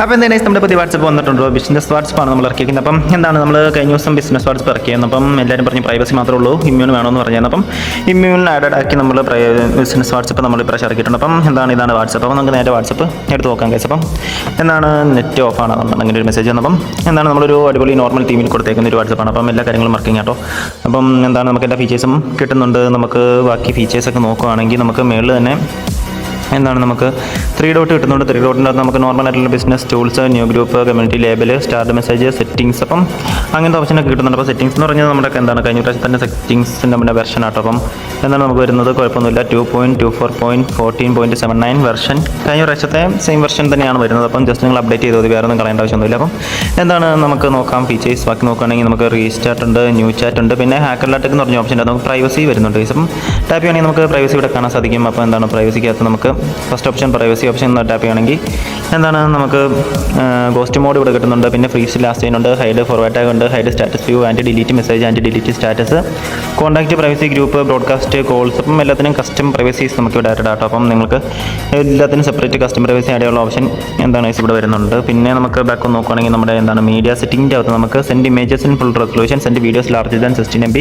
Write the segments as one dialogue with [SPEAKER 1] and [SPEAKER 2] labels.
[SPEAKER 1] അപ്പോൾ എന്തായാലും നമ്മുടെ പുതിയ വാട്സപ്പ് വന്നിട്ടുണ്ടോ? ബിസിനസ് വാട്സപ്പാണ് നമ്മൾ ഇറക്കിയിരിക്കുന്നത്. അപ്പം എന്താണ് നമ്മൾ കഴിഞ്ഞ ദിവസം ബിസിനസ് വാട്സപ്പ് ഇറക്കിയത്. അപ്പം എല്ലാവരും പറഞ്ഞ് പ്രൈവസി മാത്രമേ ഉള്ളൂ, ഇമ്മ്യൂൺ വേണമെന്ന് പറഞ്ഞാൽ അപ്പം ഇമ്മ്യൂൺ ആഡഡ് ആക്കി നമ്മൾ ബിസിനസ് വാട്സപ്പ് നമ്മൾ ഇപ്രാവശ്യം ഇറക്കിയിട്ടുണ്ട്. അപ്പം ഇതാണ് വാട്സപ്പ്. അപ്പോൾ നമുക്ക് നേരെ വാട്സപ്പ് എടുത്ത് നോക്കാം കേസ്. അപ്പം എന്താണ് നെറ്റ് ഓഫ് ആണ് അങ്ങനെ ഒരു മെസ്സേജ് വന്നപ്പം എന്താണ് നമ്മളൊരു അടിപൊളി നോർമൽ തീമിൽ കൊടുത്തേക്കുന്ന ഒരു വാട്സപ്പാണ്. അപ്പം എല്ലാ കാര്യങ്ങളും വർക്കിംഗ് കേട്ടോ. അപ്പം എന്താണ് നമുക്ക് എല്ലാ ഫീച്ചേഴ്സും കിട്ടുന്നുണ്ട്. നമുക്ക് ബാക്കി ഫീച്ചേഴ്സൊക്കെ നോക്കുകയാണെങ്കിൽ നമുക്ക് മേളിൽ തന്നെ എന്താണ് നമുക്ക് 3 ഡോട്ട് കിട്ടുന്നുണ്ട്. 3 ഡോട്ടിൻ്റെ അകത്ത് നമുക്ക് നോർമൽ ആയിട്ടുള്ള business tools, new group, community label, start message, settings, അപ്പം അങ്ങനത്തെ ഓപ്ഷനൊക്കെ കിട്ടുന്നുണ്ട്. അപ്പോൾ സെറ്റിംഗ്സ് എന്ന് പറഞ്ഞാൽ നമ്മുടെ എന്താണ് കഴിഞ്ഞ പ്രാവശ്യം തന്നെ സെറ്റിംഗ്സിൻ്റെ നമ്മുടെ വെർഷൻ ആട്ടോ. അപ്പം എന്താണ് നമുക്ക് വരുന്നത് കുഴപ്പമൊന്നുമില്ല. 2.24.14.79 വെർഷൻ കഴിഞ്ഞ പ്രാവശ്യത്തെ സെയിം വെർഷൻ തന്നെയാണ് വരുന്നത്. അപ്പം ജസ്റ്റ് നിങ്ങൾ അപ്ഡേറ്റ് ചെയ്തത്, വേറെ ഒന്നും കളയേണ്ട ആവശ്യമൊന്നുമില്ല. അപ്പം എന്താണ് നമുക്ക് നോക്കാം ഫീച്ചേഴ്സ് ബാക്കി നോക്കുകയാണെങ്കിൽ നമുക്ക് റീസ്റ്റാർട്ട് ഉണ്ട്, ന്യൂ ചാറ്റ് ഉണ്ട്, പിന്നെ ഹാക്കർ അലർട്ട് എന്ന് പറഞ്ഞ ഓപ്ഷൻ ഉണ്ട്. നമുക്ക് പ്രൈവസി വരുന്നുണ്ട്. അപ്പം ടാപ്പ് ചെയ്യുകയാണെങ്കിൽ നമുക്ക് പ്രൈവസി ഇവിടെ കാണാൻ സാധിക്കും. അപ്പോൾ എന്താണ് പ്രൈവസിക്കകത്ത് നമുക്ക് first option privacy option tap ചെയ്യുകയാണെങ്കിൽ എന്താണ് നമുക്ക് ഗോസ്റ്റ് മോഡ് ഇവിടെ കിട്ടുന്നുണ്ട്. പിന്നെ ഫ്രീസ് ലാസ്റ്റ് ചെയ്യുന്നുണ്ട്, ഹൈഡ് ഫോർവേഡ് ടാഗ് ഉണ്ട്, hide status view, anti delete message, anti delete status, contact privacy, group, broadcast, calls, അപ്പം എല്ലാത്തിനും കസ്റ്റം പ്രൈവസീസ് നമുക്ക് ഇവിടെ ആഡ് ആട്ടോ. അപ്പം നിങ്ങൾക്ക് എല്ലാത്തിനും സെപ്പറേറ്റ് കസ്റ്റം പ്രൈവസി ആഡ് ചെയ്യാനുള്ള ഓപ്ഷൻ എന്താണ് ഇവിടെ വരുന്നുണ്ട്. പിന്നെ നമുക്ക് ബാക്ക് നോക്കുകയാണെങ്കിൽ നമ്മുടെ എന്താണ് മീഡിയ സെറ്റിംഗിൻ്റെ അകത്ത് നമുക്ക് send images in full resolution, send videos larger than 16 MB,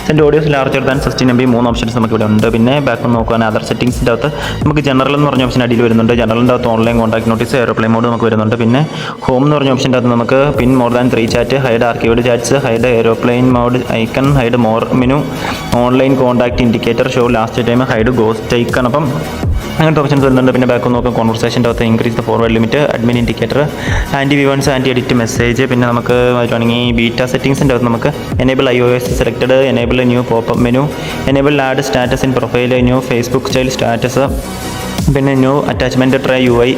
[SPEAKER 1] send audios larger than 16 MB, 3 options നമുക്ക് ഇവിടെ ഉണ്ട്. പിന്നെ ബാക്ക് നോക്കുകയാണെങ്കിൽ അതർ സെറ്റിംഗ്സിൻ്റെ അകത്ത് നമുക്ക് ജനറൽ എന്ന് പറഞ്ഞ ഓപ്ഷൻ അടിയിൽ വരുന്നുണ്ട്. ജനറലിൻ്റെ അകത്ത് online contact notice, airplane mode നമുക്ക് വരുന്നുണ്ട്. പിന്നെ ഹോം എന്ന് പറഞ്ഞ ഓപ്ഷൻ്റെ അകത്ത് നമുക്ക് pin more than 3 chat, hide archived chats, hide airplane mode icon, hide more menu, online contact indicator, show last time, hide ghost icon, അപ്പം അങ്ങനത്തെ ഓപ്ഷൻസ് വരുന്നുണ്ട്. പിന്നെ ബാക്ക് നോക്കാം കോൺവെർസേഷൻ്റെ അകത്ത് increase the forward limit, admin indicator, anti view once, anti edit message. പിന്നെ നമുക്ക് വരുവാണെങ്കിൽ ബീറ്റ സെറ്റിംഗ്സിൻ്റെ അകത്ത് നമുക്ക് enable iOS selected, enable new pop menu, enable add status in profile, new Facebook style status, പിന്നെ new attachment tray UI,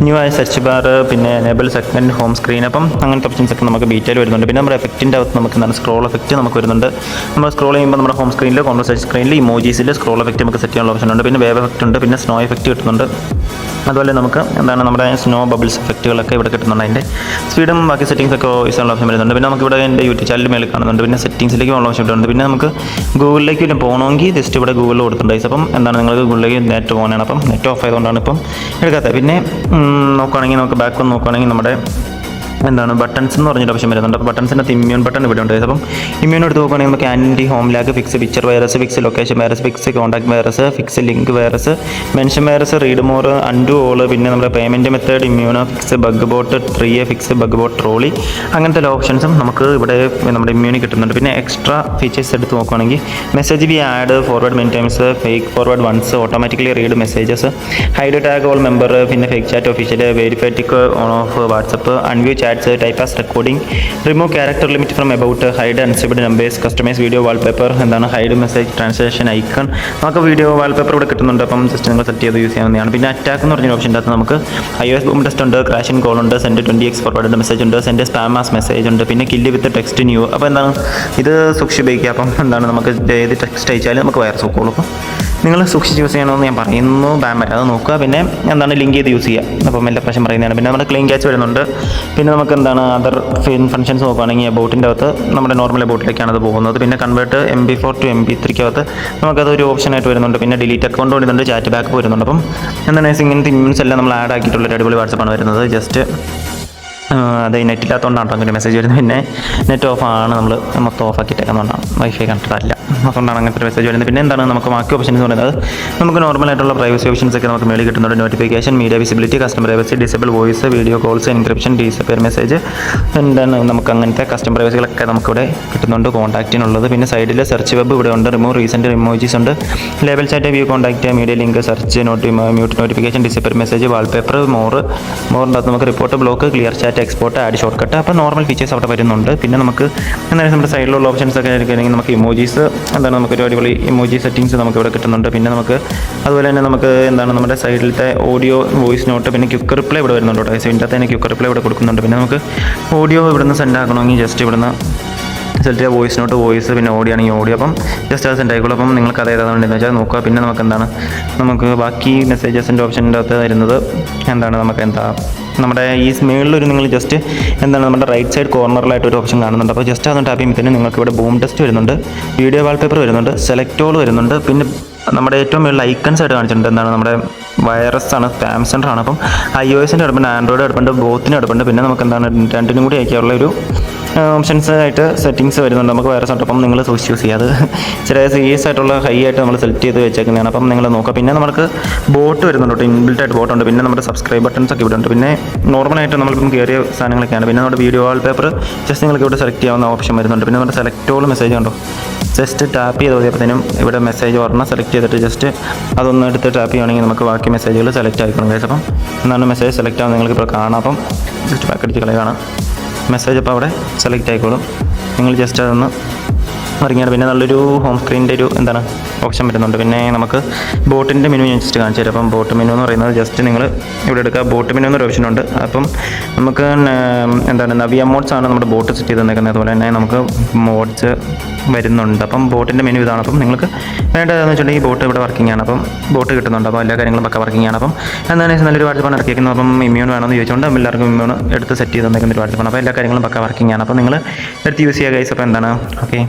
[SPEAKER 1] new ആയ search bar, പിന്നെ enable segment home screen. അപ്പം അങ്ങനത്തെ ഓപ്ഷൻസ് ഒക്കെ നമുക്ക് ഡീറ്റെയിൽ വരുന്നുണ്ട്. പിന്നെ നമ്മുടെ എഫക്റ്റിൻ്റെ അകത്ത് നമുക്ക് എന്താണ് സ്ക്രോൾ എഫക്റ്റ് നമുക്ക് വരുന്നുണ്ട്. നമ്മൾ സ്ക്രോൾ ചെയ്യുമ്പോൾ നമ്മുടെ ഹോം സ്ക്രീനിൽ കോൺവെർസേഷൻ സ്ക്രീനിൽ ഇമോജീസിൽ സ്ക്രോൾ എഫക്റ്റ് നമുക്ക് സെറ്റ് ചെയ്യാനുള്ള ഓപ്ഷൻ ഉണ്ട്. പിന്നെ വേവ് എഫക്റ്റ് ഉണ്ട്, പിന്നെ സ്നോ എഫക്റ്റ് കിട്ടുന്നുണ്ട്. അതുപോലെ നമുക്ക് എന്താണ് നമ്മുടെ സ്നോ ബബിൾസ് എഫക്റ്റുകളൊക്കെ ഇവിടെ കിട്ടുന്നുണ്ട്. അതിൻ്റെ സ്പീഡും ബാക്കി സെറ്റിംഗ്സ് ഒക്കെ വോയിസുള്ള ഓപ്ഷൻ വരുന്നുണ്ട്. പിന്നെ നമുക്ക് ഇവിടെ എൻ്റെ യൂട്യൂബ് ചാനലിൽ മേളിൽ കാണുന്നുണ്ട്. പിന്നെ സെറ്റിംഗ്സിലേക്ക് ഉള്ള ഓപ്ഷൻ ഉണ്ട്. പിന്നെ നമുക്ക് ഗൂഗിളിലേക്ക് വല്ലതും പോകണമെങ്കിൽ ജസ്റ്റ് ഇവിടെ ഗൂഗിളിൽ കൊടുത്തിട്ടുണ്ട്. അപ്പം എന്താണ് നിങ്ങൾക്ക് ഗൂഗിളിലേക്ക് നെറ്റ് പോകാനാണ്. അപ്പം നെറ്റ് ഓഫ് ആയതുകൊണ്ടാണ് ഇപ്പം എടുക്കാത്തത്. പിന്നെ നോക്കുകയാണെങ്കിൽ നമുക്ക് ബാക്ക് ഒന്ന് നോക്കുകയാണെങ്കിൽ നമ്മുടെ എന്താണ് ബട്ടൺസ് എന്ന് പറഞ്ഞൊരു ഓപ്ഷൻ വരുന്നുണ്ട്. അപ്പോൾ ബട്ടൺസിൻ്റെ ഇമ്മ്യൂൺ ബട്ടൺ ഇവിടെ ഉണ്ട്. അപ്പം ഇമ്മ്യൂൺ എടുത്ത് നോക്കുകയാണെങ്കിൽ നമുക്ക് anti home lag, fix picture virus, fix location virus, fix contact virus, fix link virus, mention virus, read more, undo all, പിന്നെ നമ്മുടെ പേയ്മെൻറ്റ് മെത്തേഡ്, ഇമ്മ്യൂണോ, fix bug bot 3A, fix bug bot trolley, അങ്ങനത്തെ ഓപ്ഷൻസും നമുക്ക് ഇവിടെ നമ്മുടെ ഇമ്മ്യൂണിൽ കിട്ടുന്നുണ്ട്. പിന്നെ എക്സ്ട്രാ ഫീച്ചേഴ്സ് എടുത്ത് നോക്കുകയാണെങ്കിൽ message be add forward many times, fake forward once, automatically read messages, hide tag all member, പിന്നെ fake chat official, verify tick on off WhatsApp, unview chats, type as recording, remove character limit from about, hide unsaved numbers, customise video wallpaper, എന്താണ് hide message translation icon, നമുക്ക് video wallpaper ഇവിടെ കിട്ടുന്നുണ്ട്. അപ്പം just നിങ്ങൾ set ചെയ്ത് use ചെയ്യാവുന്നതാണ്. പിന്നെ attack എന്ന് പറഞ്ഞ ഓപ്ഷൻ്റെ അകത്ത് നമുക്ക് iOS ബൂം ടെസ്റ്റ് ഉണ്ട്, ക്രാഷ് ഇൻ കോൾ ഉണ്ട്, സെൻഡ് 20x ഫോർവേഡ് മെസ്സേജ് ഉണ്ട്, സെൻഡ് സ്പാം ആസ് മെസ്സേജ് ഉണ്ട്, പിന്നെ കില്ല് വിത്ത് ടെക്സ്റ്റ് ന്യൂ. അപ്പോൾ എന്താണ് ഇത് സൂക്ഷിച്ച് ഉപയോഗിക്കുക. അപ്പം എന്താണ് നമുക്ക് ഏത് ടെക്സ്റ്റ് അയച്ചാലും നമുക്ക് വൈറസ് നോക്കുള്ളൂ. അപ്പം നിങ്ങൾ സൂക്ഷിച്ച് യൂസ് ചെയ്യണമെന്ന് ഞാൻ പറയുന്നു. ബാൻ വരാതെ നോക്കുക. പിന്നെ എന്താണ് ലിങ്ക് ചെയ്ത് യൂസ് ചെയ്യുക. അപ്പം എല്ലാ പ്രാവശ്യം പറയുന്നതാണ്. പിന്നെ നമ്മുടെ ക്ലീൻ ക്യാച്ച് വരുന്നുണ്ട്. പിന്നെ നമുക്ക് എന്താണ് അതർ ഫങ്ഷൻസ് നോക്കുകയാണെങ്കിൽ അബൌട്ടിൻ്റെ അകത്ത് നമ്മുടെ നോർമൽ അബൌട്ടിലേക്കാണ് അത് പോകുന്നത്. പിന്നെ കൺവേർട്ട് MP4 to MP3 നമുക്കത് ഒരു ഓപ്ഷനായിട്ട് വരുന്നുണ്ട്. പിന്നെ ഡിലീറ്റ് അക്കൗണ്ട് വരുന്നുണ്ട്, ചാറ്റ് ബാക്ക് വരുന്നുണ്ട്. അപ്പം എന്താണ് ഇങ്ങനത്തെ ഇമ്മ്യൂൺസ് എല്ലാം നമ്മൾ ആഡ് ആക്കിയിട്ടുള്ള ഒരു അടിപൊളി വാട്സപ്പാണ് വരുന്നത്. ജസ്റ്റ് അത് നെറ്റില്ലാത്തതുകൊണ്ടാണ് അങ്ങനെ മെസ്സേജ് വരുന്നത്. പിന്നെ നെറ്റ് ഓഫാണ്, നമ്മൾ മൊത്തം ഓഫാക്കിയിട്ടേക്കുന്നതുകൊണ്ടാണ്, വൈഫൈ കണക്റ്റഡ് അല്ല, അതുകൊണ്ടാണ് അങ്ങനത്തെ മെസ്സേജ് വരുന്നത്. പിന്നെ എന്താണ് നമുക്ക് ബാക്കി ഓപ്ഷൻസ് എന്ന് പറയുന്നത് നമുക്ക് നോർമലായിട്ടുള്ള പ്രൈവസി ഓപ്ഷൻസ് ഒക്കെ നമുക്ക് മേളിൽ കിട്ടുന്നുണ്ട്. Notification, media visibility, customer privacy, disable voice, video calls, encryption, disappear message, എന്താണ് നമുക്ക് അങ്ങനത്തെ കസ്റ്റമർ പ്രൈവസികളൊക്കെ നമുക്കിവിടെ കിട്ടുന്നുണ്ട് കോൺടാക്റ്റിനുള്ളത്. പിന്നെ സൈഡിൽ സെർച്ച് വെബ് ഇവിടെ ഉണ്ട്, റിമൂവ് റീസെൻറ്റ് ഇമോജീസ് ഉണ്ട്, label chat, view contact, media link, search, mute notification, disappear message, wallpaper, മോറിൻ്റെ അകത്ത് നമുക്ക് report, block, clear chat, export, add short cut. അപ്പോൾ നോർമൽ ഫീച്ചേഴ്സ് അവിടെ വരുന്നുണ്ട്. പിന്നെ നമുക്ക് എന്തായാലും നമ്മുടെ സൈഡിലുള്ള ഓപ്ഷൻസ് ഒക്കെ ആയിരിക്കും. നമുക്ക് ഇമോജീസ് എന്താണ് നമുക്കൊരു അടിപൊളി ഇമോജി സെറ്റിംഗ്സ് നമുക്ക് ഇവിടെ കിട്ടുന്നുണ്ട്. പിന്നെ നമുക്ക് അതുപോലെ തന്നെ നമുക്ക് എന്താണ് നമ്മുടെ സൈഡിലത്തെ ഓഡിയോ വോയിസ് നോട്ട്, പിന്നെ ക്വിക്ക് റിപ്ലൈ ഇവിടെ വരുന്നുണ്ട്. ഇതിൻ്റെ അകത്ത് തന്നെ ക്വിക്ക് റിപ്ലൈ ഇവിടെ കൊടുക്കുന്നുണ്ട്. പിന്നെ നമുക്ക് ഓഡിയോ ഇവിടുന്ന് സെൻഡ് ആക്കണമെങ്കിൽ ജസ്റ്റ് ഇവിടുന്ന് സെലക്ട് ചെയ്യുക. വോയിസ് നോട്ട് വോയിസ്, പിന്നെ ഓഡിയോ ആണെങ്കിൽ ഓഡിയോ. അപ്പം ജസ്റ്റ് അത് സെൻഡ് ആയിക്കോളും. അപ്പം നിങ്ങൾക്ക് അത് ഏതാണെന്ന് വെച്ചാൽ നോക്കുക. പിന്നെ നമുക്ക് എന്താണ്, നമുക്ക് ബാക്കി മെസ്സേജസിൻ്റെ ഓപ്ഷൻ്റെ അകത്ത് വരുന്നത് എന്താണ്, നമുക്ക് നമ്മുടെ ഈ മേളിലൊരു നിങ്ങൾ ജസ്റ്റ് എന്താണ് നമ്മുടെ റൈറ്റ് സൈഡ് കോർണറിലായിട്ട് ഒരു ഓപ്ഷൻ കാണുന്നുണ്ട്. അപ്പോൾ ജസ്റ്റ് അതൊന്ന് ടാപ്പ് ചെയ്യുമ്പോൾ നിങ്ങൾക്ക് ഇവിടെ ബൂം ടെസ്റ്റ് വരുന്നുണ്ട്, വീഡിയോ വാൾപേപ്പർ വരുന്നുണ്ട്, സെലക്ട് ഓൾ വരുന്നുണ്ട്. പിന്നെ നമ്മുടെ ഏറ്റവും മേളിൽ ഐക്കൺസ് ആയിട്ട് കാണിച്ചിട്ടുണ്ട്. എന്താണ് നമ്മുടെ വൈറസ് ആണ്, സ്പാം സെൻറ്റർ ആണ്. അപ്പം iOSൻ്റെ അടുപ്പുണ്ട്, ആൻഡ്രോയിഡ് അടുപ്പുണ്ട്, ബോത്തിന് അടുപ്പുണ്ട്. പിന്നെ നമുക്ക് എന്താണ് രണ്ടിനും കൂടി അയക്കാനുള്ള ഒരു ഓപ്ഷൻസ് ആയിട്ട് സെറ്റിങ്സ് വരുന്നുണ്ട്. നമുക്ക് വൈറസ് ഉണ്ട്. അപ്പം നിങ്ങൾ സൂക്ഷിച്ച് യൂസ് ചെയ്യുക. അത് ചെറിയ സീരിയസ് ആയിട്ടുള്ള ഹൈ ആയിട്ട് നമ്മൾ സെലക്ട് ചെയ്ത് വെച്ചേക്കുന്നതാണ്. അപ്പം നിങ്ങൾ നോക്കുക. പിന്നെ നമുക്ക് ബോട്ട് വരുന്നുണ്ട്, ഇൻബിൽറ്റ് ആയിട്ട് ബോട്ടുണ്ട്. പിന്നെ നമ്മുടെ സബ്സ്ക്രൈബ് ബട്ടൺസ് ഒക്കെ ഇവിടെ ഉണ്ട്. പിന്നെ നോർമലായിട്ട് നമ്മളിപ്പം കയറിയ സാധനങ്ങളൊക്കെയാണ്. പിന്നെ നമ്മുടെ വീഡിയോ വാൾപേപ്പർ ജസ്റ്റ് നിങ്ങൾക്ക് ഇവിടെ സെലക്ട് ചെയ്യാവുന്ന ഓപ്ഷൻ വരുന്നുണ്ട്. പിന്നെ നമ്മുടെ സെലക്ട് ഓൾ മെസ്സേജ് ഉണ്ടോ, ജസ്റ്റ് ടാപ്പ് ചെയ്ത് മതിയപ്പോഴത്തേനും ഇവിടെ മെസ്സേജ് ഒരെണ്ണം സെലക്ട് ചെയ്തിട്ട് ജസ്റ്റ് അതൊന്ന് എടുത്ത് ടാപ്പ് ചെയ്യുകയാണെങ്കിൽ നമുക്ക് ബാക്കി മെസ്സേജുകൾ സെലക്ട് ആയിക്കണം ഗൈസ്. അപ്പം എന്താണ് മെസ്സേജ് സെലക്ട് ആവുന്നത് നിങ്ങൾക്കിപ്പോൾ കാണാം. അപ്പം ജസ്റ്റ് ബാക്ക് അടിച്ച് കളയുകയാണ്. മെസ്സേജ് അപ്പോൾ അവിടെ സെലക്ട് ആയിക്കോളും. നിങ്ങൾ ജസ്റ്റ് അതൊന്ന് ഇറങ്ങിയാണ്. പിന്നെ നല്ലൊരു ഹോം സ്ക്രീനിൻ്റെ ഒരു എന്താണ് ഓപ്ഷൻ വരുന്നുണ്ട്. പിന്നെ നമുക്ക് ബോട്ടിൻ്റെ മെനു ഞാൻ ജസ്റ്റ് കാണിച്ചു തരാം. അപ്പം ബോട്ട് മെനു എന്ന് പറയുന്നത് ജസ്റ്റ് നിങ്ങൾ ഇവിടെ എടുക്കുക. ബോട്ട് മെനു എന്നൊരു ഓപ്ഷൻ ഉണ്ട്. അപ്പം നമുക്ക് എന്താണ് നവിയ മോഡ്സ് ആണ് നമ്മുടെ ബോട്ട് സെറ്റ് ചെയ്ത് തന്നേക്കുന്നത്. അതുപോലെ തന്നെ നമുക്ക് മോഡ്സ് വരുന്നുണ്ട്. അപ്പം ബോട്ടിൻ്റെ മെനു ഇതാണ്. അപ്പം നിങ്ങൾക്ക് വേണ്ടതെന്ന് വെച്ചിട്ടുണ്ടെങ്കിൽ ബോട്ട് ഇവിടെ വർക്കിംഗ് ആണ്. അപ്പം ബോട്ട് കിട്ടുന്നുണ്ട്. അപ്പോൾ എല്ലാ കാര്യങ്ങളും ഒക്കെ വർക്കിംഗ് ആണ്. അപ്പം എന്താണെന്ന് നല്ലൊരു വാട്സപ്പാണ് ഇറക്കിയിരിക്കുന്നത്. അപ്പം ഇമ്മ്യൂൺ വേണമെന്ന് ചോദിച്ചുകൊണ്ട് എല്ലാവർക്കും ഇമ്മ്യൂൺ എടുത്ത് സെറ്റ് ചെയ്ത് തന്നേക്കുന്ന ഒരു വാട്സപ്പാണ്. അപ്പോൾ എല്ലാ കാര്യങ്ങളും പക്ക വർക്കിംഗ് ആണ്. അപ്പോൾ നിങ്ങൾ എടുത്ത് യൂസ് ചെയ്യുക ഗൈസ്. അപ്പോൾ എന്താണ് ഓക്കെ.